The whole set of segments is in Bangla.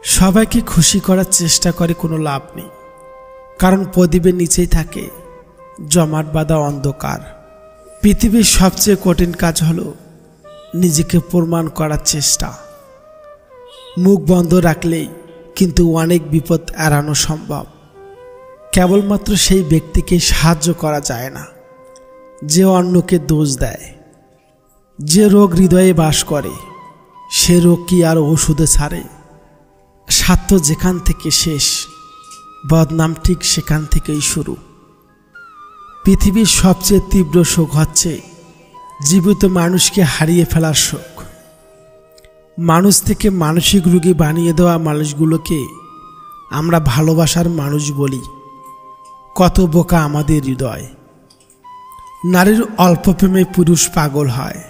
সবাইকে খুশি করার চেষ্টা করে কোনো লাভ নেই, কারণ প্রদীপের নিচেই থাকে জমাট বাঁধা অন্ধকার। পৃথিবীর সবচেয়ে কঠিন কাজ হলো নিজেকে প্রমাণ করার চেষ্টা। মুখ বন্ধ রাখলেই কিন্তু অনেক বিপদ এড়ানো সম্ভব। কেবলমাত্র সেই ব্যক্তিকে সাহায্য করা যায় না যে অন্যকে দোষ দেয়। যে রোগ হৃদয়ে বাস করে সে রোগ কি আর ওষুধে ছাড়ে? স্বার্থ যেখান থেকে শেষ, বদনাম ঠিক সেখান থেকেই শুরু। পৃথিবীর সবচেয়ে তীব্র শোক হচ্ছে জীবিত মানুষকে হারিয়ে ফেলার শোক। মানুষ থেকে মানসিক রোগী বানিয়ে দেওয়া মানুষগুলোকে আমরা ভালোবাসার মানুষ বলি। কত বোকা আমাদের হৃদয়। নারীর অল্প প্রেমে পুরুষ পাগল হয়,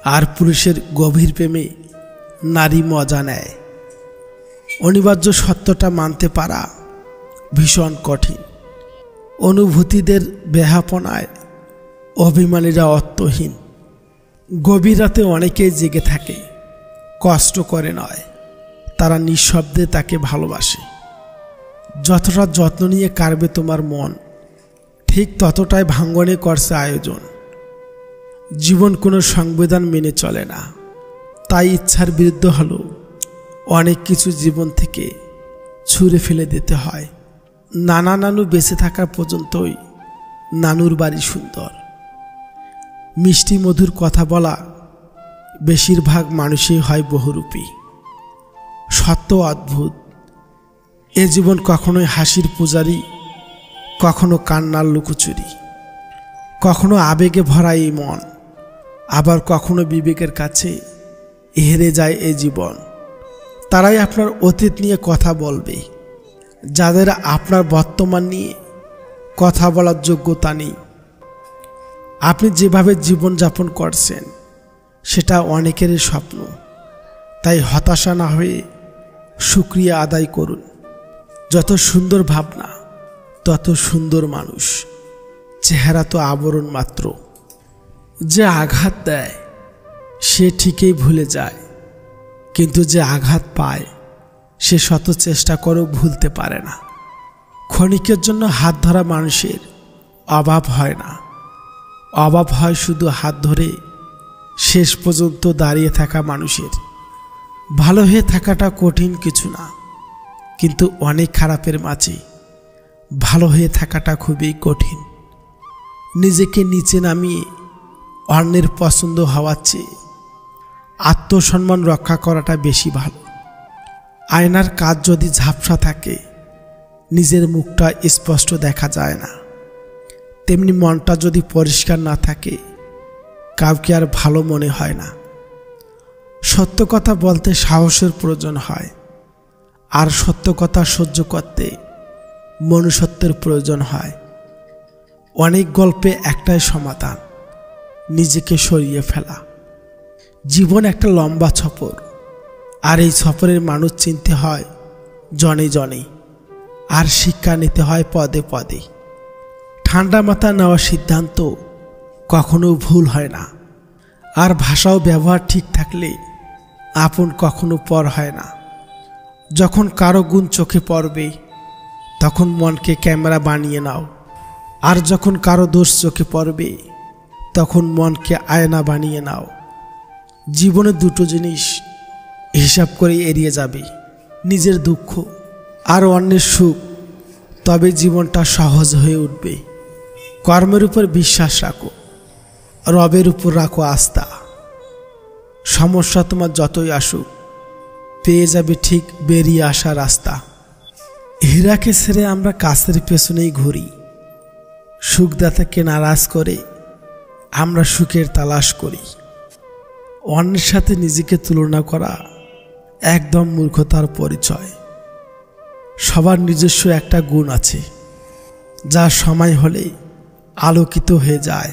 আর পুরুষের গভীর প্রেমে নারী মজা নেয়। অনিবার্য সত্যটা মানতে পারা ভীষণ কঠিন। অনুভূতিদের বেহাপনায় অভিমানীরা অর্থহীন। গভীর রাতে অনেকেই জেগে থাকে, কষ্ট করে নয়, তারা নিঃশব্দে তাকে ভালোবাসে। যতটা যত্ন নিয়ে কাড়বে তোমার মন, ঠিক ততটাই ভাঙ্গনে করছে আয়োজন। জীবন কোনো সংবিধান মেনে চলে না, তাই ইচ্ছার বিরুদ্ধে হলো অনেক কিছু জীবন থেকে ছুঁড়ে ফেলে দিতে হয়। নানা নানু বেঁচে থাকা পর্যন্তই নানুর বাড়ি সুন্দর। মিষ্টি মধুর কথা বলা বেশিরভাগ মানুষই হয় বহুরূপী। সত্য অদ্ভুত। এ জীবন কখনোই হাসির পূজারী, কখনো কান্নার লুকোচুরি, কখনো আবেগে ভরা এই মন, আবার কখনো বিবেকের কাছে হেরে যায় এই জীবন। তারাই আপনার অতীত নিয়ে কথা বলবে, যাদের আপনার বর্তমান নিয়ে কথা বলার যোগ্যতা নেই। আপনি যেভাবে জীবনযাপন করছেন সেটা অনেকেরই স্বপ্ন, তাই হতাশা না হয়ে শুকরিয়া আদায় করুন। যত সুন্দর ভাবনা তত সুন্দর মানুষ। চেহারা তো আবরণ মাত্র। যে আঘাত দেয় সে ঠিকই ভুলে যায়, কিন্তু যে আঘাত পায় সে শত চেষ্টা করেও ভুলতে পারে না। ক্ষণিকের জন্য হাত ধরা মানুষের অভাব হয় না, অভাব হয় শুধু হাত ধরে শেষ পর্যন্ত দাঁড়িয়ে থাকা মানুষের। ভালো হয়ে থাকাটা কঠিন কিছু না, কিন্তু অনেক খারাপের মাঝে ভালো হয়ে থাকাটা খুবই কঠিন। নিজেকে নিচে নামিয়ে অন্যের পছন্দ হওয়ার চেয়ে আত্মসম্মান রক্ষা করাটা বেশি ভালো। আয়নার কাজ যদি ঝাপসা থাকে, নিজের মুখটা স্পষ্ট দেখা যায় না। তেমনি মনটা যদি পরিষ্কার না থাকে, কাউকে আর ভালো মনে হয় না। সত্য কথা বলতে সাহসের প্রয়োজন হয়, আর সত্য কথা সহ্য করতে মনুষ্যত্বের প্রয়োজন হয়। অনেক গল্পে একটাই সমাধান, নিজেকে সরিয়ে ফেলা। জীবন একটা লম্বা সফর, আর এই সফরের মানুষ চিনতে হয় জনে জনে, আর শিক্ষা নিতে হয় পদে পদে। ঠান্ডা মাথা নেওয়া সিদ্ধান্ত কখনো ভুল হয় না, আর ভাষাও ব্যবহার ঠিক থাকলে আপন কখনো পর হয় না। যখন কারো গুণ চোখে পড়বে তখন মনকে ক্যামেরা বানিয়ে নাও, আর যখন কারো দোষ চোখে পড়বে তখন মনকে আয়না বানিয়ে নাও। জীবনে দুটো জিনিস হিসাব করে এড়িয়ে যাবে, নিজের দুঃখ আর অন্যের সুখ, তবে জীবনটা সহজ হয়ে উঠবে। কর্মের উপর বিশ্বাস রাখো, রবের উপর রাখো আস্থা। সমস্যা তোমার যতই আসুক, পেয়ে যাবে ঠিক বেরিয়ে আসা রাস্তা। হীরাকে ছেড়ে আমরা কাছের পেছনেই ঘুরি, সুখদাতাকে নারাজ করে আমরা সুখের তালাশ করি। অন্যের সাথে নিজেকে তুলনা করা একদম মূর্খতার পরিচয়। সবার নিজস্ব একটা গুণ আছে, যা সময় হলে আলোকিত হয়ে যায়।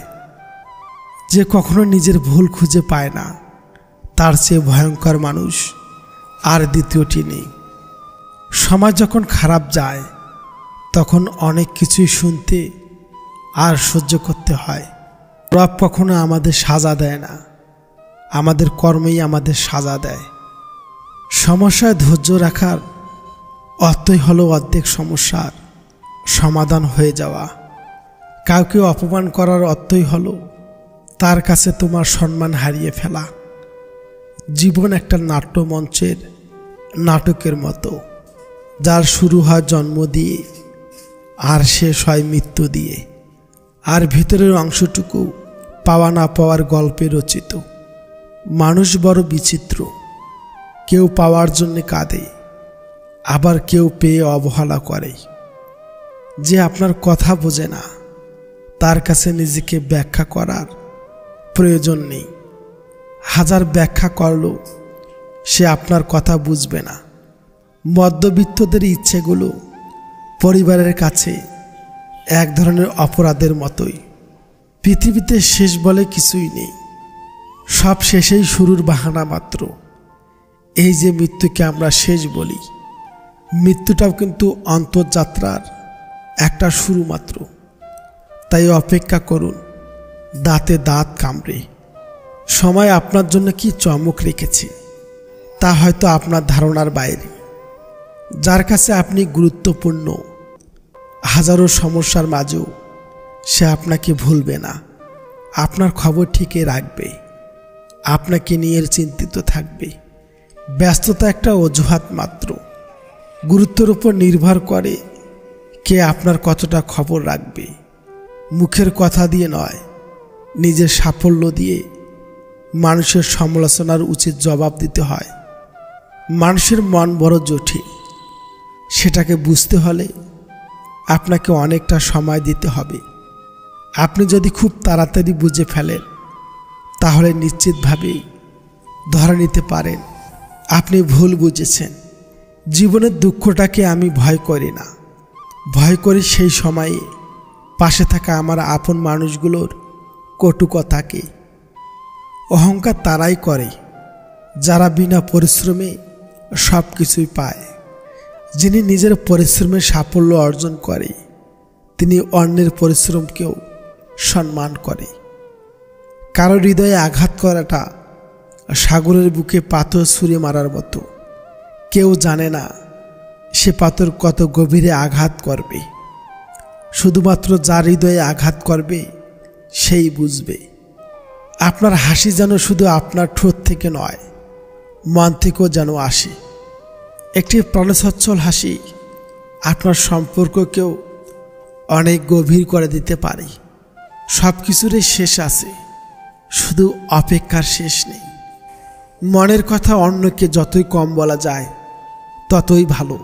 যে কখনো নিজের ভুল খুঁজে পায় না, তার চেয়ে ভয়ঙ্কর মানুষ আর দ্বিতীয়টি নেই। সময় যখন খারাপ যায় তখন অনেক কিছুই শুনতে আর সহ্য করতে হয়। রব কখনো আমাদের সাজা দেয় না, আমাদের কর্মেই আমাদের সাজা দেয়। সমস্যায় ধৈর্য রাখার অর্থই হলো অর্ধেক সমস্যার সমাধান হয়ে যাওয়া। কাউকে অপমান করার অর্থই হলো তার কাছে তোমার সম্মান হারিয়ে ফেলা। জীবন একটা নাট্যমঞ্চের নাটকের মতো, যার শুরু হয় জন্ম দিয়ে আর শেষ হয় মৃত্যু দিয়ে, আর ভিতরের অংশটুকু পাওয়া না পাওয়ার গল্পে রচিত। মানুষ বড় বিচিত্র, কেউ পাওয়ার জন্য কাঁদে, আবার কেউ পেয়ে অবহেলা করে। যে আপনার কথা বোঝে না তার কাছে নিজেকে ব্যাখ্যা করার প্রয়োজন নেই। হাজার ব্যাখ্যা করলেও সে আপনার কথা বুঝবে না। মধ্যবিত্তদের ইচ্ছেগুলো পরিবারের কাছে এক ধরনের অপরাধের মতোই। পৃথিবীতে শেষ বলে কিছুই নেই, সব শেষেই শুরুর বাহানা মাত্র। এই যে মৃত্যুকে আমরা শেষ বলি, মৃত্যুটাও কিন্তু অন্তর্যাত্রার একটা শুরু মাত্র। তাই অপেক্ষা করুন দাঁতে দাঁত কামড়ে। সময় আপনার জন্য কি চমক রেখেছে তা হয়তো আপনার ধারণার বাইরে। যার কাছে আপনি গুরুত্বপূর্ণ, হাজারো সমস্যার মাঝেও সে আপনাকে ভুলবে না, আপনার খবর ঠিকই রাখবে, আপনাকে নিয়ে চিন্তিত থাকবে। ব্যস্ততা একটা অজুহাত মাত্র। গুরুত্বের উপর নির্ভর করে কে আপনার কতটা খবর রাখবে। মুখের কথা দিয়ে নয়, নিজের সাফল্য দিয়ে মানুষের সমালোচনার উচিত জবাব দিতে হয়। মানুষের মন বড় জটিল, সেটাকে বুঝতে হলে আপনাকে অনেকটা সময় দিতে হবে। আপনি যদি খুব তাড়াতাড়ি বুঝে ফেলেন তাহলে নিশ্চিতভাবেই ধরে নিতে পারেন আপনি ভুল বুঝেছেন। জীবনের দুঃখটাকে আমি ভয় করি না, ভয় করি সেই সময়ে পাশে থাকা আমার আপন মানুষগুলোর কটু কথাকে। অহংকার তারাই করে যারা বিনা পরিশ্রমে সব কিছুই পায়। যিনি নিজের পরিশ্রমে সাফল্য অর্জন করে তিনি অন্যের পরিশ্রমকেও সম্মান করে। কারো হৃদয়ে আঘাত করাটা সাগরের বুকে পাথর ছুঁড়ে মারার মতো। কেউ জানে না সে পাথর কত গভীরে আঘাত করবে। শুধুমাত্র যার হৃদয়ে আঘাত করবে সেই বুঝবে। আপনার হাসি যেন শুধু আপনার ঠোঁট থেকে নয়, মন থেকেও যেন আসে। একটি প্রাণসচ্ছল হাসি আপনার সম্পর্ককেও অনেক গভীর করে দিতে পারে। সব কিছুরই শেষ আছে, শুধু অপেক্ষার শেষ নেই। মনের কথা অন্যকে যতই কম বলা যায় ততই ভালো।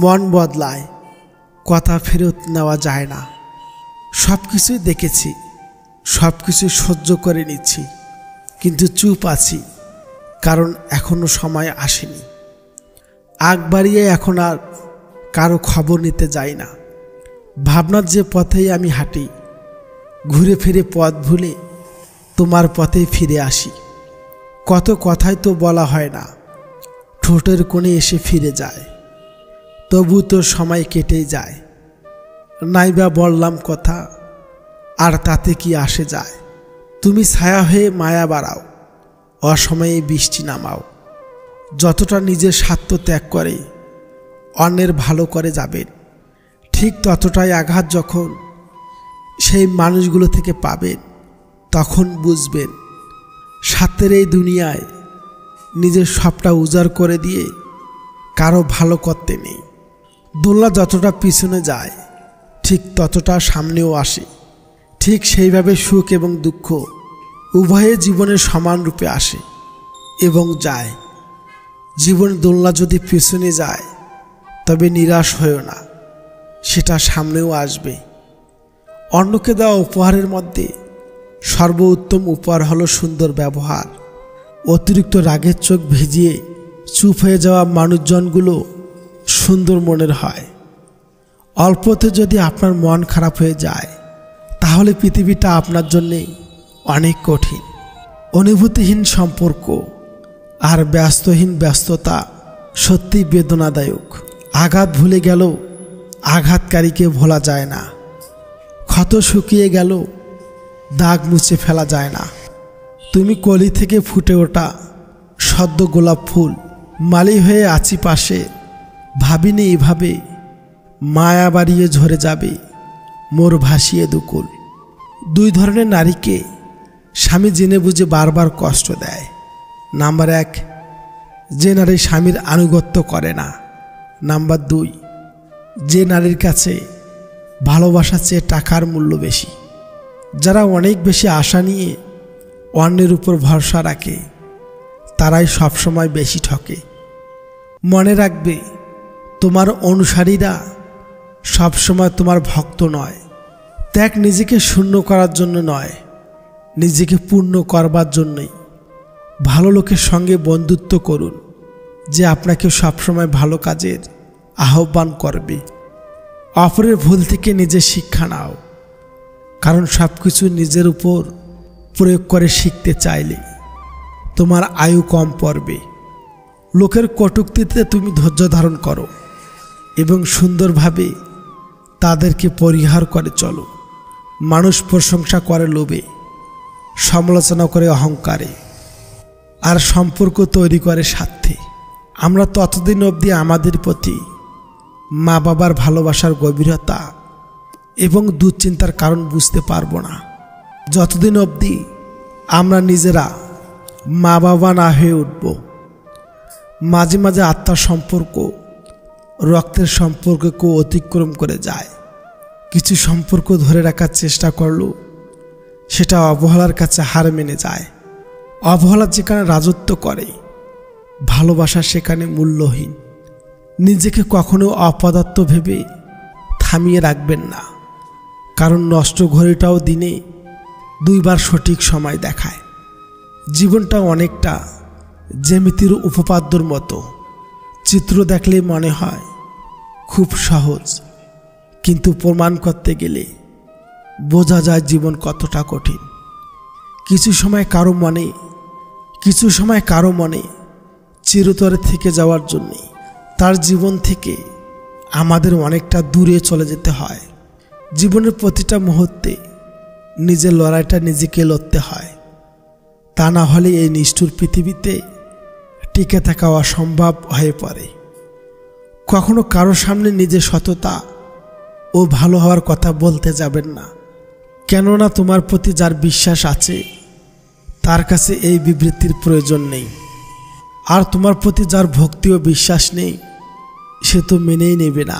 মন বদলায়, কথা ফেরত নেওয়া যায় না। সব কিছুই দেখেছি, সব কিছু সহ্য করে নিচ্ছি, কিন্তু চুপ আছি, কারণ এখনো সময় আসেনি। আগ বাড়িয়ে এখন আর কারো খবর নিতে যাই না। ভাবনার যে পথেই আমি হাঁটি, ঘুরে ফিরে পথ ভুলে তোমার পথেই ফিরে আসি। কত কথাই তো বলা হয় না, ঠোঁটের কোণে এসে ফিরে যায়। তবু তো সময় কেটেই যায়। নাইবা বললাম কথা, আর তাতে কি আসে যায়। তুমি ছায়া হয়ে মায়া বাড়াও, অসময়ে বৃষ্টি নামাও। যতটা নিজের স্বার্থ ত্যাগ করে অন্যের ভালো করে যাবেন, ঠিক ততটাই আঘাত যখন সেই মানুষগুলো থেকে পাবেন তখন বুঝবেন স্বার্থের এই দুনিয়ায় নিজের সবটা উজাড় করে দিয়ে কারো ভালো করতে নেই। দোলনা যতটা পিছনে যায় ঠিক ততটা সামনেও আসে। ঠিক সেইভাবে সুখ এবং দুঃখ উভয়ে জীবনের সমান রূপে আসে এবং যায়। জীবনের দোলনা যদি পিছনে যায় তবে নিরাশ হয়েও না, সেটা সামনেও আসবে। অন্যকে দেওয়া উপহারের মধ্যে সর্বোত্তম উপহার হলো সুন্দর ব্যবহার। অতিরিক্ত রাগের চোখ ভিজিয়ে চুপ হয়ে যাওয়া মানুষজনগুলো সুন্দর মনের হয়। অল্পতে যদি আপনার মন খারাপ হয়ে যায় তাহলে পৃথিবীটা আপনার জন্যে অনেক কঠিন। অনুভূতিহীন সম্পর্ক আর ব্যস্তহীন ব্যস্ততা সত্যি বেদনাদায়ক। আঘাত ভুলে গেল আঘাতকারীকে ভোলা যায় না। ক্ষত শুকিয়ে গেল দাগ মুছে ফেলা যায় না। তুমি কলি থেকে ফুটে ওঠা সদ্য গোলাপ ফুল, মালি হয়ে আছি পাশে, ভাবিনি এভাবে মায়া বাড়িয়ে ঝরে যাবে মোর ভাসিয়ে দুকুল। দুই ধরনের নারীকে স্বামী জেনে বুঝে বারবার কষ্ট দেয়। নাম্বার 1, যে নারী স্বামীর আনুগত্য করে না। নাম্বার 2, যে নারীর কাছে ভালোবাসার চেয়ে টাকার মূল্য বেশি। যারা অনেক বেশি আশা নিয়ে অন্যের উপর ভরসা রাখে তারাই সবসময় বেশি ঠকে। মনে রাখবে, তোমার অনুসারীরা সবসময় তোমার ভক্ত নয়। ত্যাগ নিজেকে শূন্য করার জন্য নয়, নিজেকে পূর্ণ করবার জন্যই। ভালো লোকের সঙ্গে বন্ধুত্ব করুন, যে আপনাকে সবসময় ভালো কাজের আহ্বান করবে। অপরের ভুল থেকে নিজের শিক্ষা নাও, কারণ সব কিছু নিজের উপর প্রয়োগ করে শিখতে চাইলে তোমার আয়ু কম পড়বে। লোকের কটূক্তিতে তুমি ধৈর্য ধারণ করো এবং সুন্দরভাবে তাদেরকে পরিহার করে চলো। মানুষ প্রশংসা করে লোভে, সমালোচনা করে অহংকারে, আর সম্পর্ক তৈরি করে স্বার্থে। আমরা ততদিন অবধি আমাদের প্রতি মা বাবার ভালোবাসার গভীরতা এবং দুশ্চিন্তার কারণ বুঝতে পারবো না, যতদিন অবধি আমরা নিজেরা মা বাবা না হয়ে উঠব। মাঝে মাঝে আত্মার সম্পর্ক রক্তের সম্পর্ককেও অতিক্রম করে যায়। কিছু সম্পর্ক ধরে রাখার চেষ্টা করলেও সেটা অবহেলার কাছে হার মেনে যায়। অবহেলা যেখানে রাজত্ব করে, ভালোবাসা সেখানে মূল্যহীন। নিজেকে কখনো অপদার্থ ভেবে থামিয়ে রাখবেন না, কারণ নষ্ট ঘড়িটাও দিনে 2 বার সঠিক সময় দেখায়। জীবনটা অনেকটা জ্যামিতির উপপাদ্যর মতো। চিত্র দেখলে মনে হয় খুব সহজ, কিন্তু প্রমাণ করতে গেলে বোঝা যায় জীবন কতটা কঠিন। কিছু সময় কারো মনে চিরতরে থেকে যাওয়ার জন্যে তার জীবন থেকে আমাদের অনেকটা দূরে চলে যেতে হয়। জীবনের প্রতিটা মুহূর্তে নিজের লড়াইটা নিজেকে লড়তে হয়, তা না হলে এই নিষ্ঠুর পৃথিবীতে টিকে থাকা অসম্ভব হয়ে পড়ে। কখনো কারো সামনে নিজের সততা ও ভালো হওয়ার কথা বলতে যাবেন না, কেননা তোমার প্রতি যার বিশ্বাস আছে তার কাছে এই বিবৃতির প্রয়োজন নেই। আর তোমার প্রতি যার ভক্তি ও বিশ্বাস নেই সে তো মেনেই নেবে না।